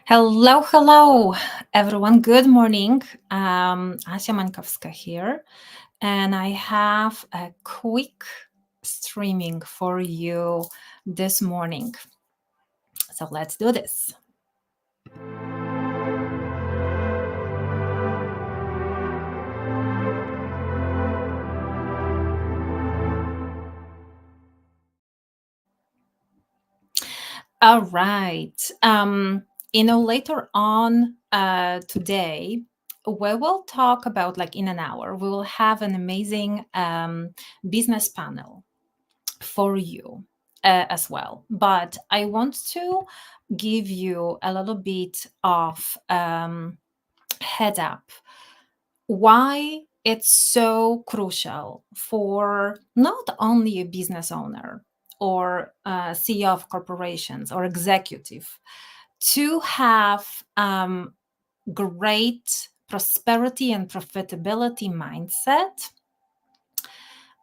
Hello, hello, everyone. Good morning. Asia Mankowska here, and I have a quick streaming for you this morning. So let's do this. All right. Later on today, we will talk about, like in an hour, we will have an amazing business panel for you as well. But I want to give you a little bit of head up why it's so crucial for not only a business owner or CEO of corporations or executive to have great prosperity and profitability mindset,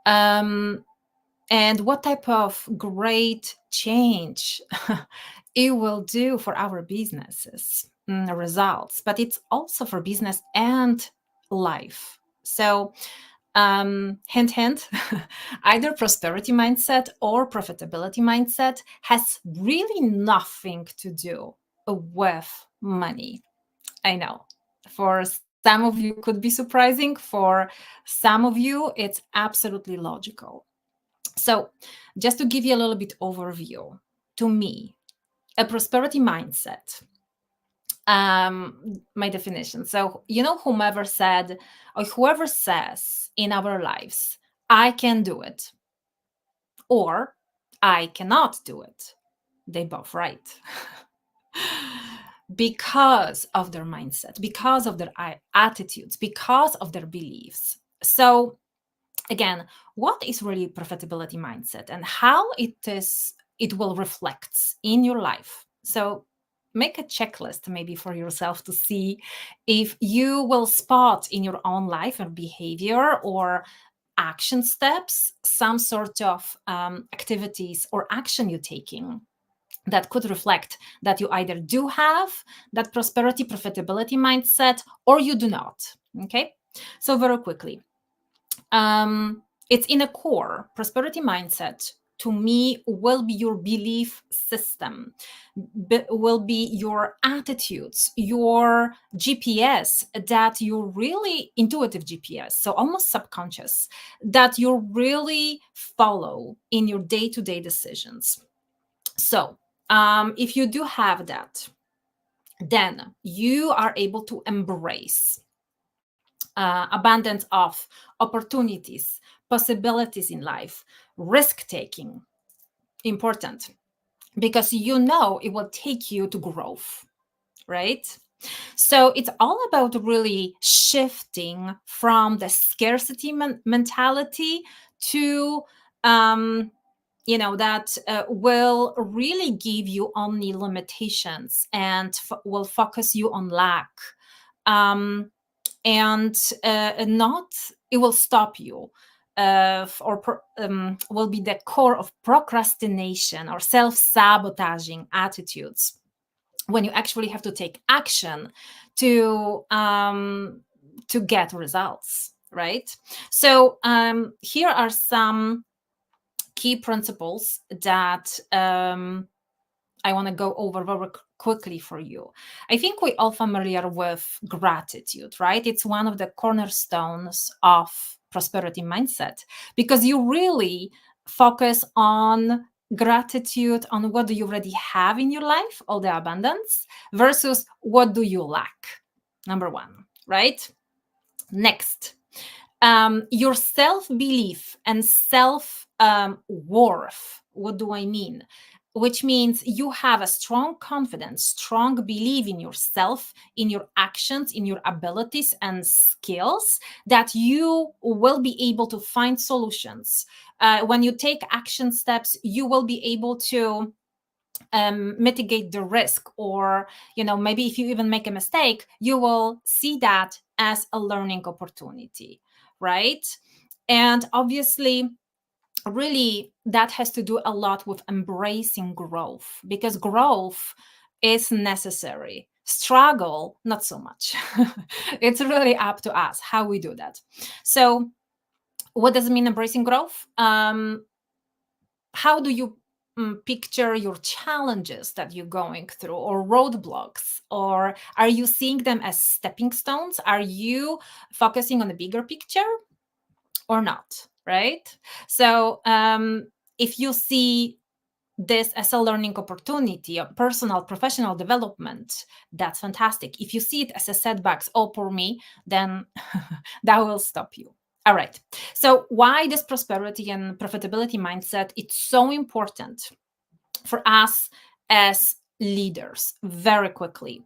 and what type of great change it will do for our businesses results, but it's also for business and life. So hint hint, either prosperity mindset or profitability mindset has really nothing to do with money. I know for some of you could be surprising, for some of you it's absolutely logical. So just to give you a little bit overview, to me, a prosperity mindset, my definition. So, whomever said or whoever says in our lives, I can do it or I cannot do it, they both right. Because of their mindset, because of their attitudes, because of their beliefs. So again, what is really profitability mindset and how it will reflect in your life? So make a checklist maybe for yourself to see if you will spot in your own life or behavior or action steps some sort of activities or action you're taking that could reflect that you either do have that prosperity profitability mindset or you do not. Okay, so very quickly, it's in a core prosperity mindset. To me, will be your belief system, will be your attitudes, your GPS, that you really intuitive GPS, so almost subconscious, that you really follow in your day-to-day decisions. So if you do have that, then you are able to embrace abundance of opportunities, possibilities in life, risk taking. Important, because it will take you to growth, right? So it's all about really shifting from the scarcity mentality to that will really give you only limitations and will focus you on lack, and not it will stop you will be the core of procrastination or self-sabotaging attitudes when you actually have to take action to get results, right? So here are some key principles that I want to go over very quickly for you. I think we all familiar with gratitude, right? It's one of the cornerstones of prosperity mindset, because you really focus on gratitude on what do you already have in your life, all the abundance, versus what do you lack. Number one, right? Next, your self-belief and self-worth. What do I mean? Which means you have a strong confidence, strong belief in yourself, in your actions, in your abilities and skills, that you will be able to find solutions. When you take action steps, you will be able to mitigate the risk, or maybe if you even make a mistake, you will see that as a learning opportunity, right? And obviously, really, that has to do a lot with embracing growth, because growth is necessary. Struggle, not so much. It's really up to us how we do that. So, what does it mean embracing growth? How do you picture your challenges that you're going through, or roadblocks, or are you seeing them as stepping stones? Are you focusing on the bigger picture or not, right? So if you see this as a learning opportunity, a personal, professional development, that's fantastic. If you see it as a setbacks, oh, for me, then that will stop you. All right. So why this prosperity and profitability mindset? It's so important for us as leaders. Very quickly.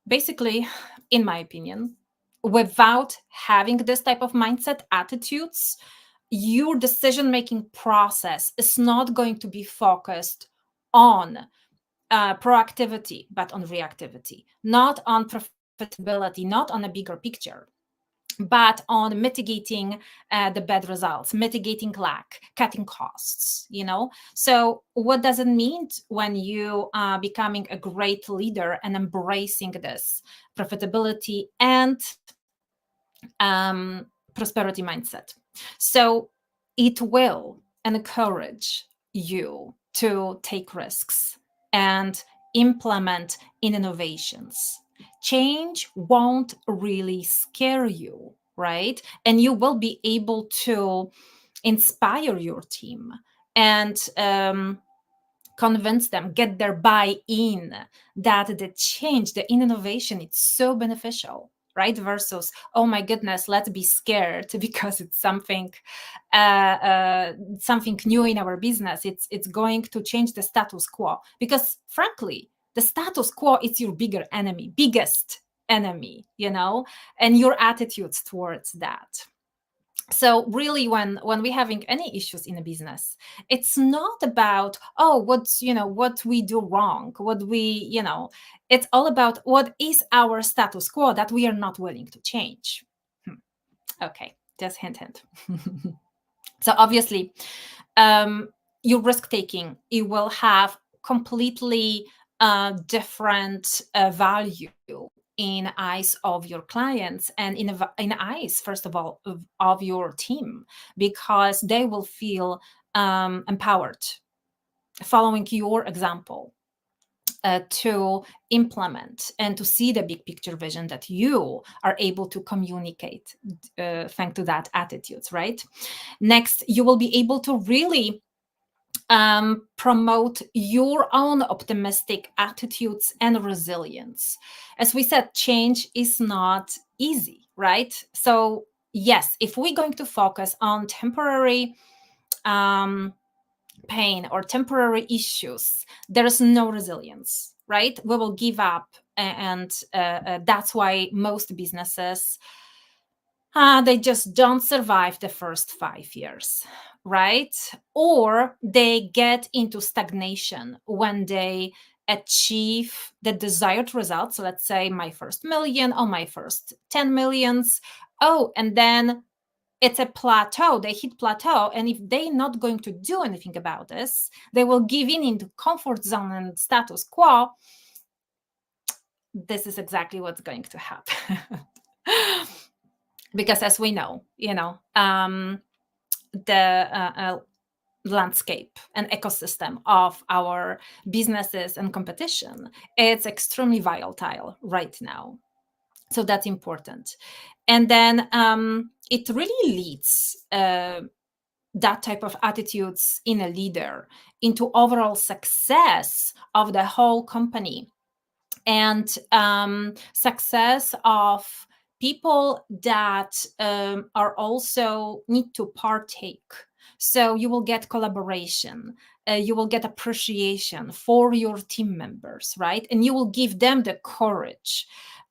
Basically, in my opinion, without having this type of mindset, attitudes, your decision-making process is not going to be focused on proactivity, but on reactivity, not on profitability, not on a bigger picture, but on mitigating the bad results, mitigating lack, cutting costs, So what does it mean when you are becoming a great leader and embracing this profitability and prosperity mindset? So it will encourage you to take risks and implement innovations. Change won't really scare you, right? And you will be able to inspire your team and convince them, get their buy-in that the change, the innovation, it's so beneficial, right? Versus, oh my goodness, let's be scared because it's something new in our business. It's going to change the status quo. Because frankly, the status quo is your biggest enemy, and your attitudes towards that. So really, when we're having any issues in a business, it's not about, oh, what we do wrong, it's all about what is our status quo that we are not willing to change. Okay, just hint. So obviously, your risk taking, it will have completely different value in eyes of your clients and in eyes, first of all, of your team, because they will feel empowered following your example to implement and to see the big picture vision that you are able to communicate thanks to that attitudes, right? Next, you will be able to really promote your own optimistic attitudes and resilience. As we said, change is not easy, right? So yes, if we're going to focus on temporary pain or temporary issues, there is no resilience, right? We will give up, and that's why most businesses they just don't survive the first 5 years, right? Or they get into stagnation when they achieve the desired results. So let's say my first million or my first 10 millions. Oh, and then it's a plateau. They hit plateau. And if they're not going to do anything about this, they will give in into comfort zone and status quo. This is exactly what's going to happen. Because as we know, the landscape and ecosystem of our businesses and competition, it's extremely volatile right now. So that's important. And then it really leads that type of attitudes in a leader into overall success of the whole company and success of people that are also need to partake. So you will get collaboration, you will get appreciation for your team members, right? And you will give them the courage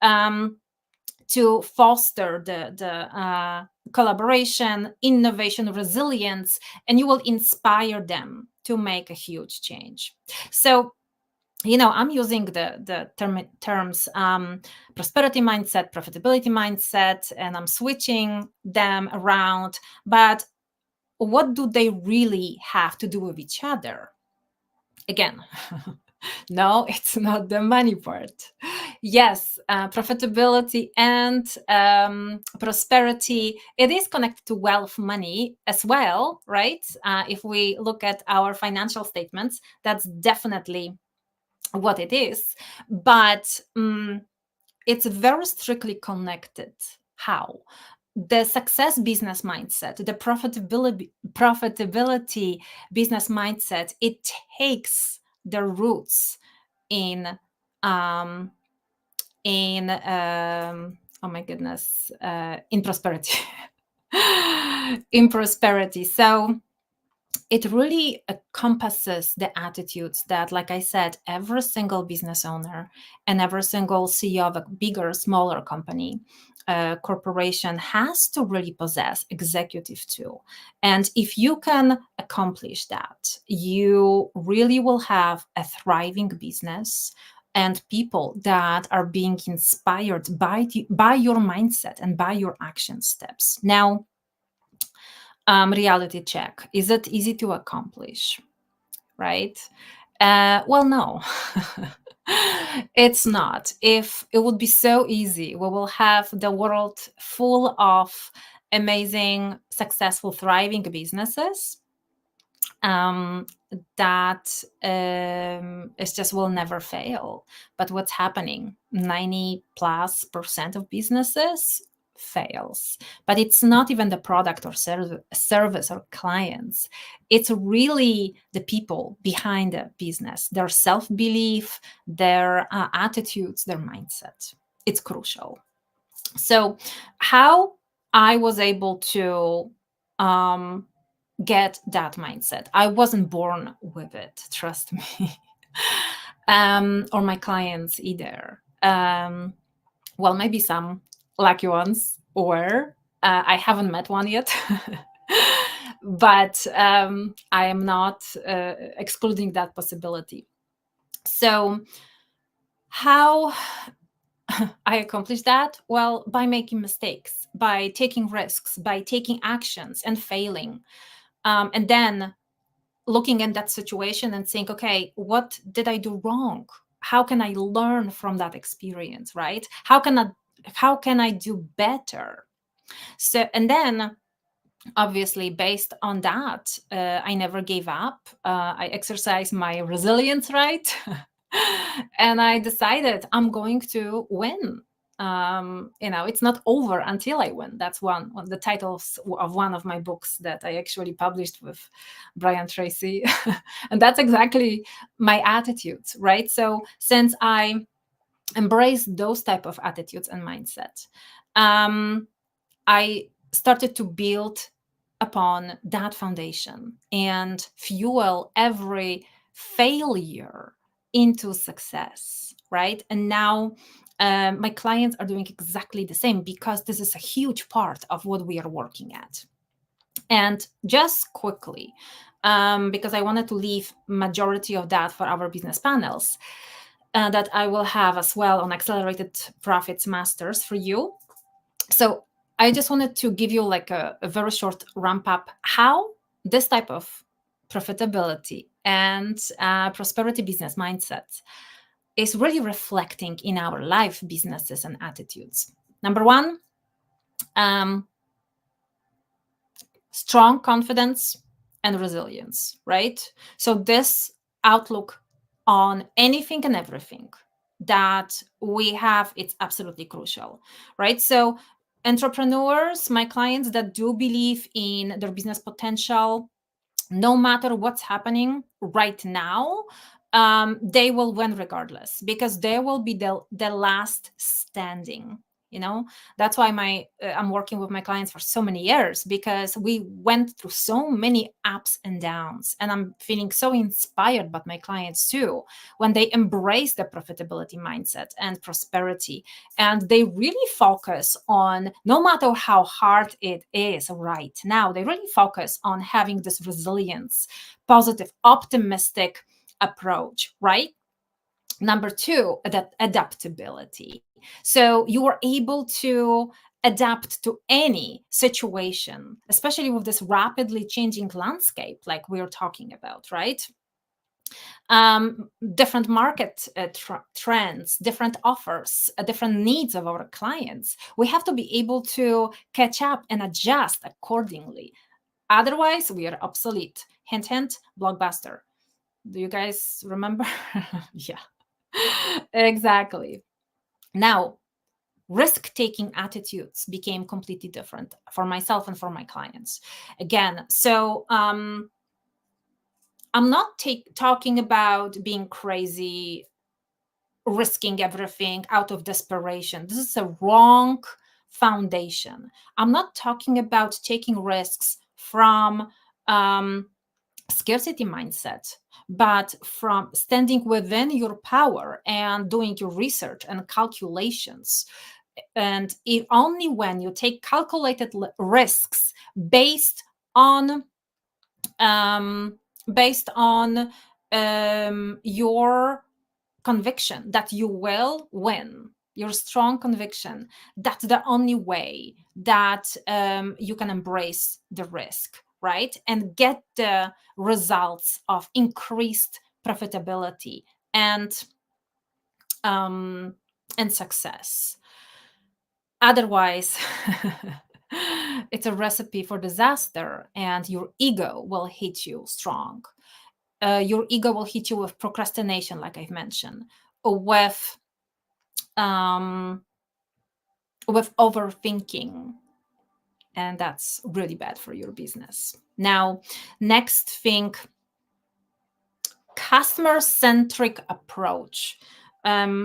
to foster the collaboration, innovation, resilience, and you will inspire them to make a huge change. So I'm using the terms prosperity mindset, profitability mindset, and I'm switching them around. But what do they really have to do with each other? Again, no, it's not the money part. Yes, profitability and prosperity, it is connected to wealth, money as well, right? If we look at our financial statements, that's definitely what it is. But it's very strictly connected. How? The success business mindset, the profitability business mindset, it takes the roots in um, oh my goodness, in prosperity. In prosperity. So it really encompasses the attitudes that, like I said, every single business owner and every single CEO of a bigger, smaller company, corporation has to really possess, executive too. And if you can accomplish that, you really will have a thriving business and people that are being inspired by your mindset and by your action steps. Now, reality check. Is it easy to accomplish? Right? Well, no, it's not. If it would be so easy, we will have the world full of amazing, successful, thriving businesses um, that it just will never fail. But what's happening? 90+% of businesses fails. But it's not even the product or service or clients. It's really the people behind the business, their self-belief, their attitudes, their mindset. It's crucial. So how I was able to get that mindset. I wasn't born with it, trust me, or my clients either. Well, maybe some lucky ones, or I haven't met one yet. But I am not excluding that possibility. So, how I accomplished that? Well, by making mistakes, by taking risks, by taking actions and failing. And then looking at that situation and saying, okay, what did I do wrong? How can I learn from that experience, right? How can I do better? So, and then obviously based on that, I never gave up. I exercised my resilience, right? And I decided I'm going to win. It's not over until I win. That's one of the titles of one of my books that I actually published with Brian Tracy. And that's exactly my attitudes, right? So since I embrace those type of attitudes and mindset, I started to build upon that foundation and fuel every failure into success, right? And now my clients are doing exactly the same because this is a huge part of what we are working at. And just quickly, because I wanted to leave majority of that for our business panels that I will have as well on Accelerated Profits Masters for you. So I just wanted to give you like a very short ramp up how this type of profitability and prosperity business mindset is really reflecting in our life, businesses, and attitudes. Number one, um, strong confidence and resilience, right? So this outlook on anything and everything that we have, it's absolutely crucial, right? So entrepreneurs, my clients that do believe in their business potential, no matter what's happening right now, they will win regardless because they will be the last standing. That's why I'm working with my clients for so many years, because we went through so many ups and downs, and I'm feeling so inspired by my clients too when they embrace the profitability mindset and prosperity, and they really focus on, no matter how hard it is right now, they really focus on having this resilience, positive, optimistic approach, right? Number two, adaptability. So you are able to adapt to any situation, especially with this rapidly changing landscape like we're talking about, right? different market trends, different offers, different needs of our clients. We have to be able to catch up and adjust accordingly. Otherwise, we are obsolete. Hint, hint, Blockbuster. Do you guys remember? Yeah, exactly. Now, risk-taking attitudes became completely different for myself and for my clients. Again, so I'm not talking about being crazy, risking everything out of desperation. This is a wrong foundation. I'm not talking about taking risks from scarcity mindset, but from standing within your power and doing your research and calculations. And only when you take calculated risks based on um, your conviction that you will win, your strong conviction, that's the only way that you can embrace the risk, right? And get the results of increased profitability and um, and success. Otherwise, it's a recipe for disaster, and your ego will hit you strong. Your ego will hit you with procrastination, like I've mentioned, with um, with overthinking, and that's really bad for your business. Now, next thing, customer centric approach.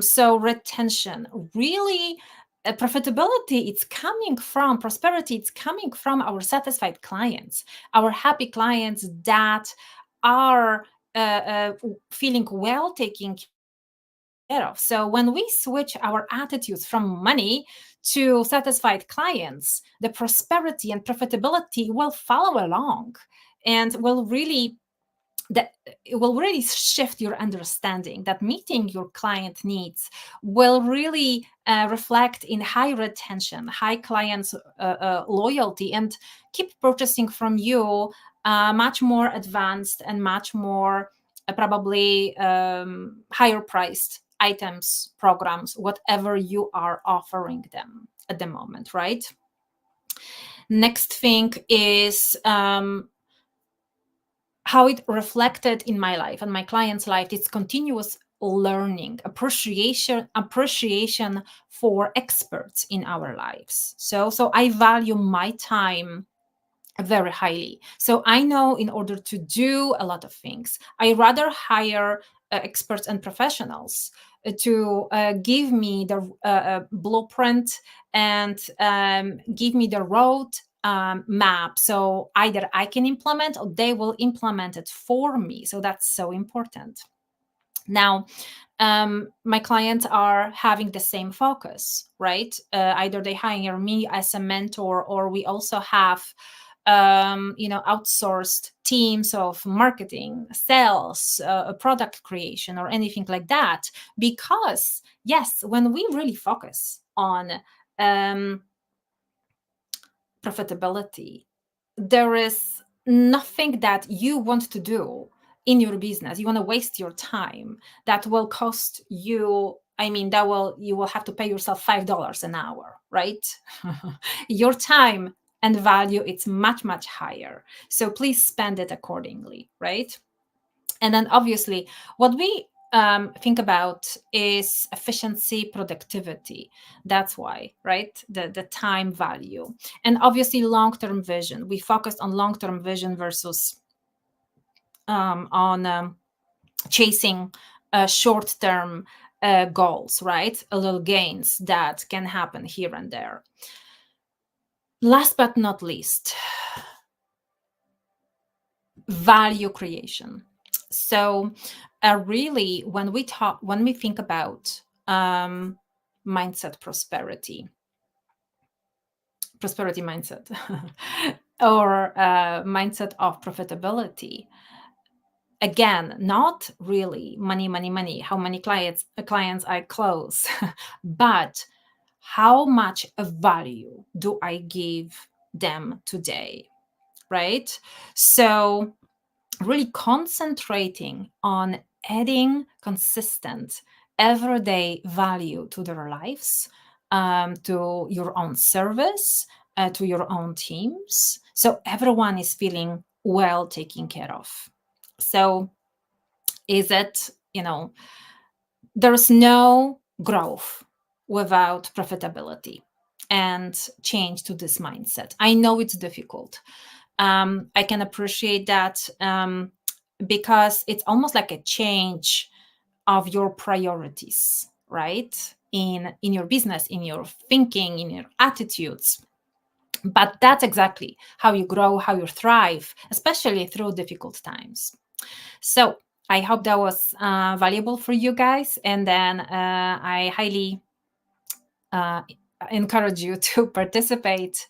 So retention, really, profitability, it's coming from prosperity, it's coming from our satisfied clients, our happy clients that are feeling well taken care of. So when we switch our attitudes from money to satisfied clients, the prosperity and profitability will follow along, and will really, that it will really shift your understanding that meeting your client needs will really reflect in high retention, high clients loyalty, and keep purchasing from you much more advanced and much more probably higher priced items, programs, whatever you are offering them at the moment, right? Next thing is how it reflected in my life and my clients' life. It's continuous learning, appreciation for experts in our lives. So I value my time very highly. So I know, in order to do a lot of things, I rather hire experts and professionals to give me the blueprint and give me the road map, so either I can implement or they will implement it for me. So that's so important. Now, my clients are having the same focus, right? Either they hire me as a mentor, or we also have outsourced teams of marketing, sales, product creation, or anything like that. Because yes, when we really focus on profitability, there is nothing that you want to do in your business, you want to waste your time, that will cost you, I mean, that will, you will have to pay yourself $5 an hour, right? Your time and value, it's much, much higher. So please spend it accordingly, right? And then obviously, what we think about is efficiency, productivity. That's why, right? The time value. And obviously, long-term vision. We focused on long-term vision versus on chasing short-term goals, right? A little gains that can happen here and there. Last but not least, value creation. So really, when we think about mindset, prosperity mindset, or mindset of profitability, again, not really money, money, money, how many clients I close, but how much of value do I give them today, right? So really concentrating on adding consistent everyday value to their lives, to your own service, to your own teams. So everyone is feeling well taken care of. So is it, there's no growth without profitability and change to this mindset. I know it's difficult. I can appreciate that, because it's almost like a change of your priorities, right? In your business, in your thinking, in your attitudes. But that's exactly how you grow, how you thrive, especially through difficult times. So I hope that was valuable for you guys. And then I highly uh, encourage you to participate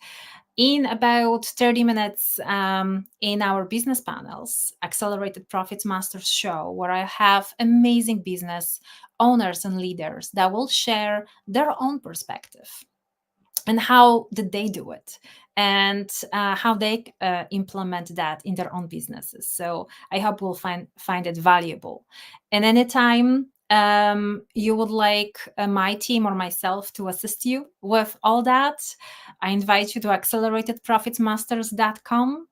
in about 30 minutes in our business panels, Accelerated Profits Masters show, where I have amazing business owners and leaders that will share their own perspective and how did they do it, and how they implement that in their own businesses. So I hope we'll find it valuable. And anytime you would like my team or myself to assist you with all that, I invite you to acceleratedprofitsmasters.com.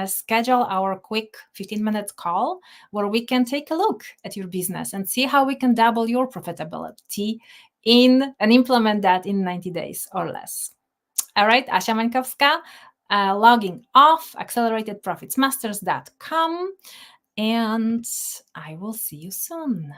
Schedule our quick 15-minute call where we can take a look at your business and see how we can double your profitability in and implement that in 90 days or less. All right, Asia Mankowska, logging off, acceleratedprofitsmasters.com, and I will see you soon.